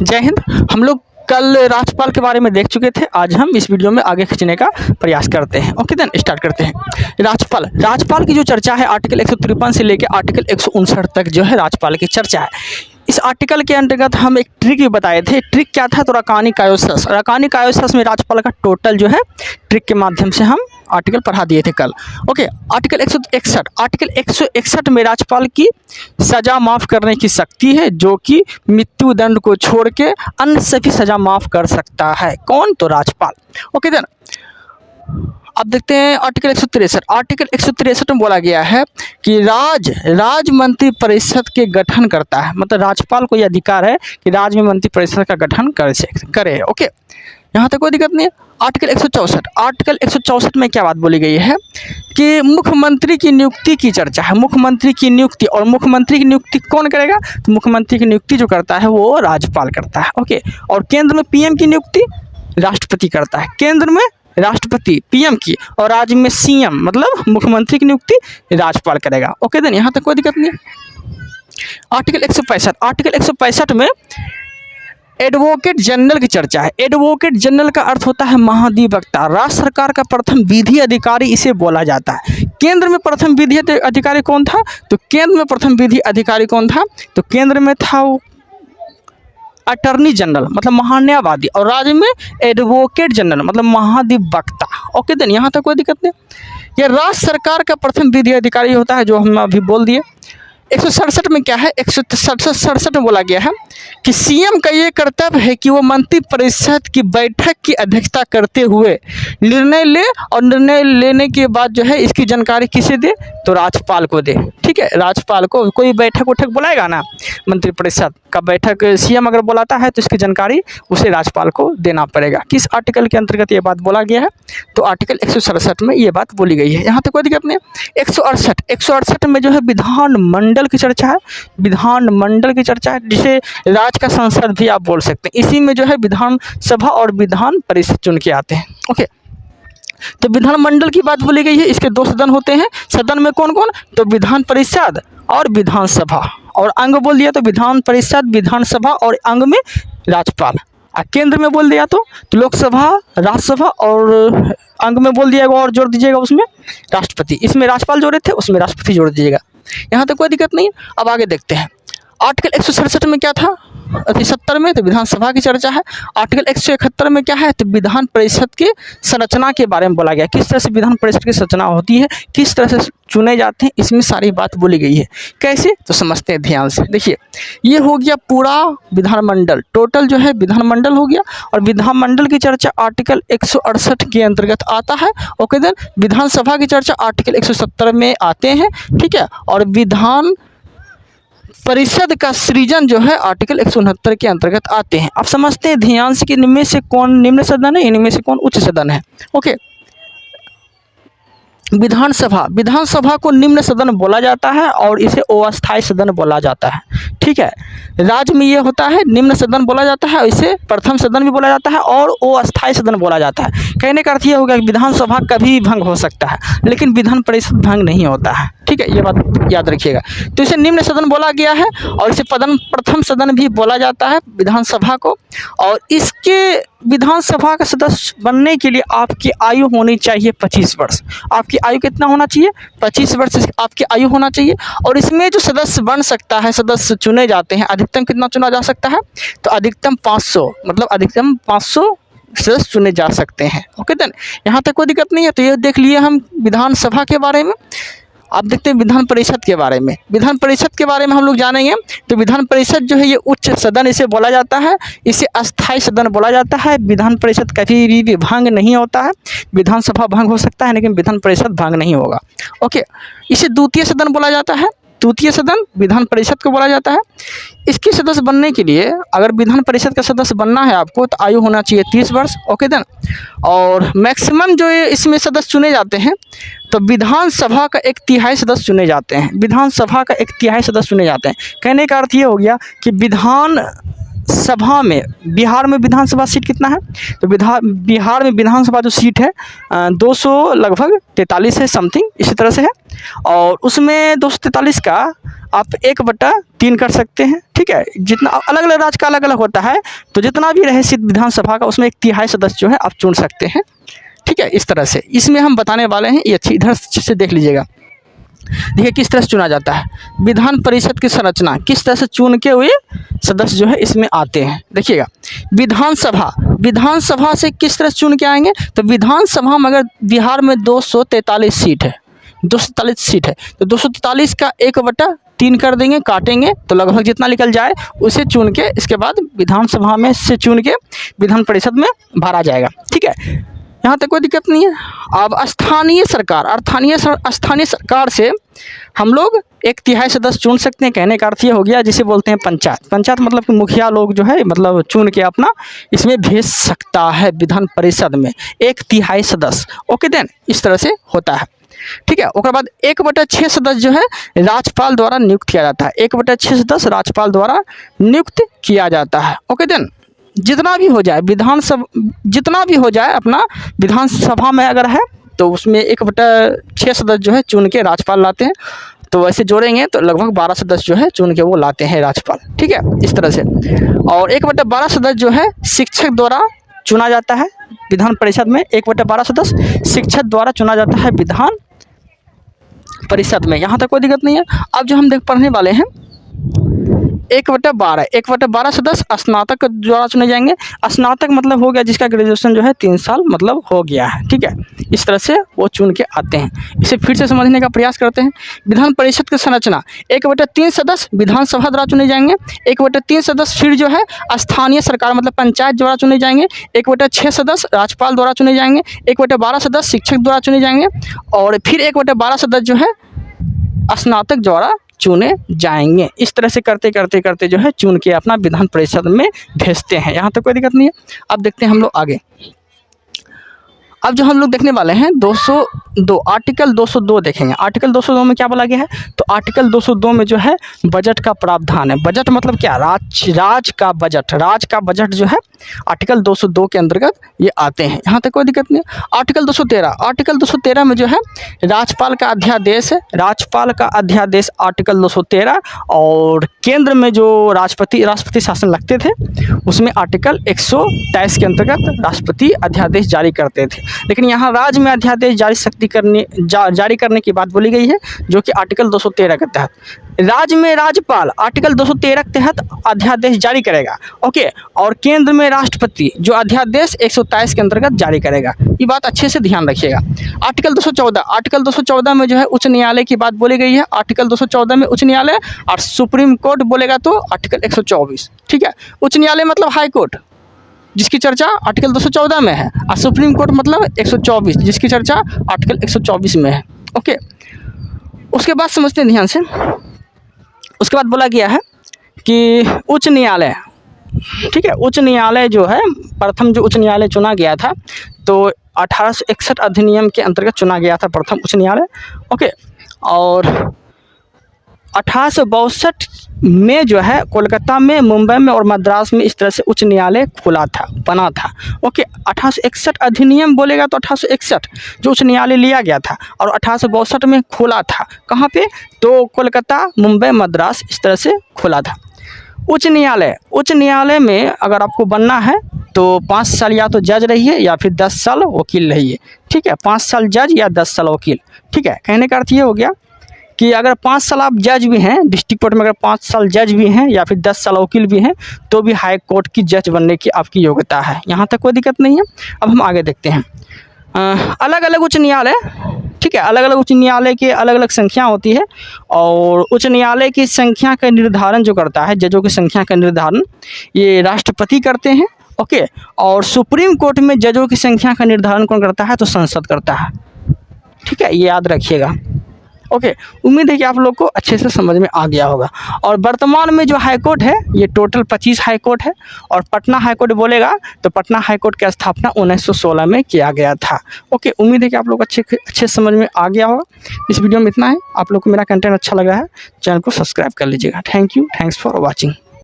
जय हिंद। हम लोग कल राज्यपाल के बारे में देख चुके थे। आज हम इस वीडियो में आगे खींचने का प्रयास करते हैं। ओके देन स्टार्ट करते हैं। राज्यपाल की जो चर्चा है आर्टिकल 153 से लेकर आर्टिकल 159 तक जो है राज्यपाल की चर्चा है। इस आर्टिकल के अंतर्गत हम एक ट्रिक भी बताए थे। ट्रिक क्या था? तो रकानी कायोसस में राज्यपाल का टोटल जो है ट्रिक के माध्यम से हम आर्टिकल पढ़ा दिए थे कल। ओके, आर्टिकल 161 में राज्यपाल की सज़ा माफ़ करने की शक्ति है, जो कि मृत्यु दंड को छोड़ के अन्य सभी सज़ा माफ़ कर सकता है। कौन? तो राज्यपाल। ओके देन अब देखते हैं आर्टिकल 163 में बोला गया है कि राज्य मंत्री परिषद के गठन करता है। मतलब राज्यपाल को यह अधिकार है कि राज्य में मंत्री परिषद का गठन करे। ओके, यहाँ तक कोई दिक्कत नहीं है। आर्टिकल 164 में क्या बात बोली गई है कि मुख्यमंत्री की नियुक्ति की चर्चा है। मुख्यमंत्री की नियुक्ति, और मुख्यमंत्री की नियुक्ति कौन करेगा? तो मुख्यमंत्री की नियुक्ति जो करता है वो राज्यपाल करता है। ओके, और केंद्र में पीएम की नियुक्ति राष्ट्रपति करता है। केंद्र में राष्ट्रपति पीएम की, और राज्य में सीएम मतलब मुख्यमंत्री की नियुक्ति राज्यपाल करेगा। ओके देन यहाँ तक कोई दिक्कत नहीं है। आर्टिकल 165 में एडवोकेट जनरल की चर्चा है। एडवोकेट जनरल का अर्थ होता है महाधिवक्ता। राज्य सरकार का प्रथम विधि अधिकारी इसे बोला जाता है। केंद्र में प्रथम विधि अधिकारी कौन था? तो केंद्र में प्रथम विधि अधिकारी कौन था? तो केंद्र में था वो अटर्नी जनरल मतलब महान्यायवादी, और राज्य में एडवोकेट जनरल मतलब महाधिवक्ता। ओके देन यहाँ तक कोई दिक्कत नहीं। यह राज्य सरकार का प्रथम विधि अधिकारी होता है, जो हम अभी बोल दिए। 167 में क्या है? 167 में बोला गया है कि सीएम का ये कर्तव्य है कि वो मंत्री परिषद की बैठक की अध्यक्षता करते हुए निर्णय ले, और निर्णय लेने के बाद जो है इसकी जानकारी किसे दे? तो राज्यपाल को दे। ठीक है, राज्यपाल को। कोई बैठक बुलाएगा ना मंत्री परिषद का बैठक, सीएम अगर बुलाता है तो इसकी जानकारी उसे राज्यपाल को देना पड़ेगा। किस आर्टिकल के अंतर्गत ये बात बोला गया है? तो आर्टिकल 167 में ये बात बोली गई है। यहाँ तक कोई दिक्कत नहीं। 168 में जो है विधानमंडल की चर्चा है। विधानमंडल की चर्चा है, जिसे राज्य का संसद भी आप बोल सकते हैं। इसी में जो है विधानसभा और विधान परिषद चुन के आते हैं। ओके, तो विधानमंडल की बात बोली गई है। इसके दो सदन होते हैं। सदन में कौन कौन? तो विधान परिषद और विधानसभा, और अंग बोल दिया तो विधान परिषद, विधानसभा और अंग में राज्यपाल। केंद्र में बोल दिया तो लोकसभा, राज्यसभा, और अंग में बोल दिया और जोड़ दीजिएगा उसमें राष्ट्रपति। इसमें राज्यपाल जोड़े थे, उसमें राष्ट्रपति जोड़ दीजिएगा। यहाँ तक कोई दिक्कत नहीं। अब आगे देखते हैं। आर्टिकल 167 में क्या था? 70 में तो विधानसभा की चर्चा है। आर्टिकल 171 में क्या है? तो विधान परिषद की संरचना के बारे में बोला गया। किस तरह से विधान परिषद की संरचना होती है, किस तरह से चुने जाते हैं, इसमें सारी बात बोली गई है। कैसे? तो समझते हैं ध्यान से। देखिए, ये हो गया पूरा विधानमंडल, टोटल जो है विधानमंडल हो गया। और विधानमंडल की चर्चा आर्टिकल 168 के अंतर्गत आता है। ओके देन विधानसभा की चर्चा आर्टिकल 170 में आते हैं। ठीक है, और विधान परिषद का सृजन जो है आर्टिकल 169 के अंतर्गत आते हैं। अब समझते हैं ध्यान से कि इनमें से कौन निम्न सदन है, इनमें से कौन उच्च सदन है। ओके, विधानसभा को निम्न सदन बोला जाता है, और इसे अस्थायी सदन बोला जाता है। ठीक है, राज्य में ये होता है निम्न सदन बोला जाता है, इसे प्रथम सदन भी बोला जाता है, और अस्थायी सदन बोला जाता है। कहने का अर्थ ये होगा कि विधानसभा कभी भंग हो सकता है, लेकिन विधान परिषद भंग नहीं होता है। ठीक है, ये बात याद रखिएगा। तो इसे निम्न सदन बोला गया है, और इसे प्रथम सदन भी बोला जाता है विधानसभा को। और इसके विधानसभा का सदस्य बनने के लिए आपकी आयु होनी चाहिए 25 वर्ष। आपकी आयु कितना होना चाहिए? 25 वर्ष आपकी आयु होना चाहिए। और इसमें जो सदस्य बन सकता है, सदस्य चुने जाते हैं, अधिकतम कितना चुना जा सकता है? तो अधिकतम 500 मतलब अधिकतम 500 सदस्य चुने जा सकते हैं। ओके देन यहाँ तक कोई दिक्कत नहीं है। तो ये देख लिए हम विधानसभा के बारे में। आप देखते हैं विधान परिषद के बारे में। विधान परिषद के बारे में हम लोग जानेंगे। तो विधान परिषद जो है ये उच्च सदन इसे बोला जाता है, इसे अस्थायी सदन बोला जाता है। विधान परिषद कभी भी भंग नहीं होता है। विधानसभा भंग हो सकता है, लेकिन विधान परिषद भंग नहीं होगा। ओके, इसे द्वितीय सदन बोला जाता है। द्वितीय सदन विधान परिषद को बोला जाता है। इसके सदस्य बनने के लिए, अगर विधान परिषद का सदस्य बनना है आपको, तो आयु होना चाहिए 30 वर्ष। ओके देन, और मैक्सिमम जो इसमें सदस्य चुने जाते हैं, तो विधानसभा का 1/3 सदस्य चुने जाते हैं। विधानसभा का 1/3 सदस्य चुने जाते हैं। कहने का अर्थ ये हो गया कि विधान सभा में, बिहार में विधानसभा सीट कितना है, तो बिहार में विधानसभा जो सीट है 200 लगभग 43 है समथिंग, इसी तरह से है। और उसमें 243 का आप 1/3 कर सकते हैं, ठीक है। जितना अलग अलग राज्य का अलग अलग होता है, तो जितना भी रहे सीट विधानसभा का उसमें 1/3 सदस्य जो है आप चुन सकते हैं, ठीक है। इस तरह से इसमें हम बताने वाले हैं, ये अच्छी इधर से देख लीजिएगा। देखिए किस तरह से चुना जाता है, विधान परिषद की संरचना किस तरह से चुन के हुए सदस्य जो है इसमें आते हैं। देखिएगा विधानसभा से किस तरह से चुन के आएंगे, तो विधानसभा में अगर बिहार में 243 सीट है, 243 सीट है, तो 243 का 1/3 कर देंगे, काटेंगे तो लगभग जितना निकल जाए उसे चुन के इसके बाद विधानसभा में से चुन के विधान परिषद में भरा जाएगा, ठीक है। यहाँ तक कोई दिक्कत नहीं है। अब स्थानीय सरकार से हम लोग 1/3 सदस्य चुन सकते हैं। कहने का अर्थ ये हो गया जिसे बोलते हैं पंचायत मतलब कि मुखिया लोग जो है मतलब चुन के अपना इसमें भेज सकता है विधान परिषद में 1/3 सदस्य। ओके देन इस तरह से होता है, ठीक है। उसके बाद 1/6 सदस्य जो है राज्यपाल द्वारा नियुक्त किया जाता है, 1/6 सदस्य राज्यपाल द्वारा नियुक्त किया जाता है। ओके देन जितना भी हो जाए जितना भी हो जाए अपना विधानसभा में अगर है तो उसमें 1/6 सदस्य जो है चुन के राज्यपाल लाते हैं, तो वैसे जोड़ेंगे तो लगभग 12 सदस्य जो है चुन के वो लाते हैं राज्यपाल, ठीक है इस तरह से। और 1/12 सदस्य जो है शिक्षक द्वारा चुना जाता है विधान परिषद में, 1/12 सदस्य शिक्षक द्वारा चुना जाता है विधान परिषद में। यहाँ तक कोई दिक्कत नहीं है। अब जो हम पढ़ने वाले हैं 1/12 सदस्य स्नातक द्वारा चुने जाएंगे। स्नातक मतलब हो गया जिसका ग्रेजुएशन जो है 3 साल मतलब हो गया है, ठीक है। इस तरह से वो चुन के आते हैं। इसे फिर से समझने का प्रयास करते हैं। विधान परिषद की संरचना 1/3 सदस्य विधानसभा द्वारा चुने जाएंगे, 1/3 सदस्य फिर जो है स्थानीय सरकार मतलब पंचायत द्वारा चुने जाएंगे, 1/6 सदस्य राज्यपाल द्वारा चुने जाएंगे, 1/12 सदस्य शिक्षक द्वारा चुने जाएंगे और फिर 1/12 सदस्य जो है स्नातक द्वारा चुने जाएंगे। इस तरह से करते जो है चुन के अपना विधान परिषद में भेजते हैं। यहाँ तक कोई दिक्कत नहीं है। अब देखते हैं हम लोग आगे। अब जो हम लोग देखने वाले हैं 202 आर्टिकल 202 देखेंगे। आर्टिकल 202 में क्या बोला गया है, तो आर्टिकल 202 में जो है बजट का प्रावधान है। बजट मतलब क्या, राज का बजट जो है आर्टिकल 202 के अंतर्गत ये आते हैं। यहाँ तक कोई दिक्कत नहीं। आर्टिकल 213 में जो है राज्यपाल का अध्यादेश है, राज्यपाल का अध्यादेश आर्टिकल 213। और केंद्र में जो राष्ट्रपति शासन लगते थे उसमें आर्टिकल 123 के अंतर्गत राष्ट्रपति अध्यादेश जारी करते थे। लेकिन यहाँ राज्य में अध्यादेश जारी करने की बात बोली गई है, जो कि आर्टिकल 213 के तहत। राज्य में राज्यपाल आर्टिकल 213 के तहत अध्यादेश जारी करेगा, ओके। और केंद्र में राष्ट्रपति जो अध्यादेश 123 के अंतर्गत जारी करेगा। ये बात अच्छे से ध्यान रखिएगा। आर्टिकल 214 में जो है उच्च न्यायालय की बात बोली गई है। आर्टिकल 214 में उच्च न्यायालय, और सुप्रीम कोर्ट बोलेगा तो आर्टिकल 124, ठीक है। उच्च न्यायालय मतलब हाई कोर्ट जिसकी चर्चा आर्टिकल 214 में है, और सुप्रीम कोर्ट मतलब 124 जिसकी चर्चा आर्टिकल 124 में है, ओके। उसके बाद समझते हैं ध्यान से। उसके बाद बोला गया है कि उच्च न्यायालय, ठीक है, उच्च न्यायालय जो है प्रथम जो उच्च न्यायालय चुना गया था तो 1861 अधिनियम के अंतर्गत चुना गया था प्रथम उच्च न्यायालय, ओके। और 1862 में जो है कोलकाता में, मुंबई में और मद्रास में इस तरह से उच्च न्यायालय बना था, ओके। 1861 अधिनियम बोलेगा तो 1861 जो उच्च न्यायालय लिया गया था, और 1862 में खुला था। कहाँ पे, तो कोलकाता, मुंबई, मद्रास इस तरह से खुला था। उच्च न्यायालय में अगर आपको बनना है तो 5 साल या तो जज रहिए या फिर 10 साल वकील रहिए, ठीक है। 5 साल जज या 10 साल वकील, ठीक है। कहने का अर्थ ये हो गया कि अगर 5 साल आप जज भी हैं, डिस्ट्रिक्ट कोर्ट में अगर 5 साल जज भी हैं या फिर 10 साल वकील भी हैं, तो भी हाई कोर्ट की जज बनने की आपकी योग्यता है। यहाँ तक कोई दिक्कत नहीं है। अब हम आगे देखते हैं। अलग अलग उच्च न्यायालय, ठीक है, अलग अलग उच्च न्यायालय की अलग अलग संख्या होती है, और उच्च न्यायालय की संख्या का निर्धारण जो करता है, जजों की संख्या का निर्धारण ये राष्ट्रपति करते हैं, ओके। और सुप्रीम कोर्ट में जजों की संख्या का निर्धारण कौन करता है, तो संसद करता है, ठीक है, ये याद रखिएगा, ओके। उम्मीद है कि आप लोग को अच्छे से समझ में आ गया होगा। और वर्तमान में जो हाई कोर्ट है ये टोटल 25 हाई कोर्ट है, और पटना हाई कोर्ट बोलेगा तो पटना हाई कोर्ट की स्थापना 1916 में किया गया था, ओके। उम्मीद है कि आप लोग अच्छे समझ में आ गया होगा। इस वीडियो में इतना है। आप लोग को मेरा कंटेंट अच्छा लगा है, चैनल को सब्सक्राइब कर लीजिएगा। Thank you, thanks for watching.